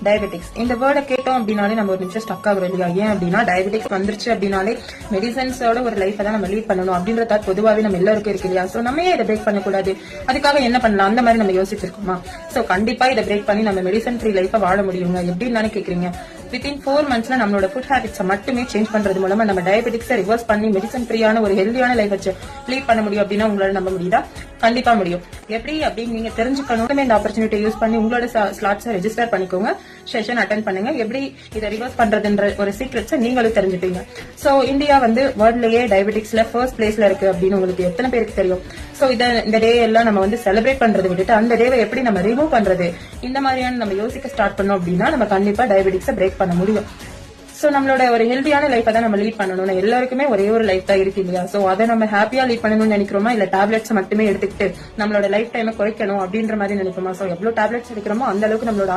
Diabetics இந்த வேர்டை கேட்டோம் அப்படின்னாலே நம்ம ஒரு நிமிஷம் ஸ்டக் ஆகுறோம் இல்லையா? ஏன் அப்படின்னா டயபெட்டிக்ஸ் வந்துருச்சு அப்படின்னாலே மெடிசன்ஸோட ஒரு லைஃப் தான் நம்ம லீட் பண்ணணும் அப்படின்றத பொதுவாகவே நம்ம எல்லாருக்கும் இருக்கு இல்லையா? சோ நம்ம ஏன் இதை பிரேக் பண்ணக்கூடாது, அதுக்காக என்ன பண்ணலாம் அந்த மாதிரி நம்ம யோசிச்சிருக்கோமா? சோ கண்டிப்பா இதை பிரேக் பண்ணி நம்ம மெடிசன் ஃப்ரீ லைஃபை வாழ முடியுங்க. எப்படின்னு கேக்குறீங்க? வித்தின் 4 monthsல நம்மளோட ஃபுட் ஹேபிட்ஸை மட்டுமே சேஞ்ச் பண்றது மூலமா நம்ம டயபெட்டிக்ஸை ரிவர்ஸ் பண்ணி மெடிசன் ஃப்ரீயான ஒரு ஹெல்தியான லைஃப் வச்சு லீட் பண்ண முடியும் அப்படின்னா உங்களால நம்ப முடியுதா? கண்டிப்பா முடியும். எப்படி அப்படின்னு நீங்க தெரிஞ்சுக்கணும். இந்த ஆப்பர்ச்சுனிட்டி யூஸ் பண்ணி உங்களோட ஸ்லாட்ஸை ரெஜிஸ்டர் பண்ணிக்கோங்க, செஷன் அட்டென்ட் பண்ணுங்க. எப்படி இதை ரிவர்ஸ் பண்றதுன்ற ஒரு சீக்ரெட்ஸை நீங்களும் தெரிஞ்சுப்பீங்க. சோ இந்தியா வந்து வேர்ல்ட்லயே டயபெட்டிக்ஸ்ல ஃபர்ஸ்ட் பிளேஸ்ல இருக்கு அப்படின்னு உங்களுக்கு எத்தனை பேருக்கு தெரியும்? சோ இந்த டே எல்லாம் நம்ம வந்து செலிப்ரேட் பண்றது விட்டுட்டு அந்த டேவை எப்படி நம்ம ரிமூவ் பண்றது, இந்த மாதிரியான நம்ம யோசிக்க ஸ்டார்ட் பண்ணோம் அப்படின்னா நம்ம கண்டிப்பா டயபெட்டிக்ஸை பிரேக் பண்ண முடியும். சோ நம்மளோட ஒரு ஹெல்தியான லைஃபை தான் நம்ம லீட் பண்ணணும். எல்லாருக்குமே ஒரே ஒரு லைஃப் தான் இருக்கு இல்லையா? சோ அதை நம்ம ஹாப்பியா லீட் பண்ணணும்னு நினைக்கிறோமா, இல்ல டேப்லெட்ஸ் மட்டுமே எடுத்துக்கிட்டு நம்மளோட லைஃப் டைமை குறைக்கணும் அப்படின்ற மாதிரி நினைப்போமா? சோ எவ்வளவு டேப்லெட்ஸ் எடுக்கிறோமோ அந்த அளவுக்கு நம்மளோட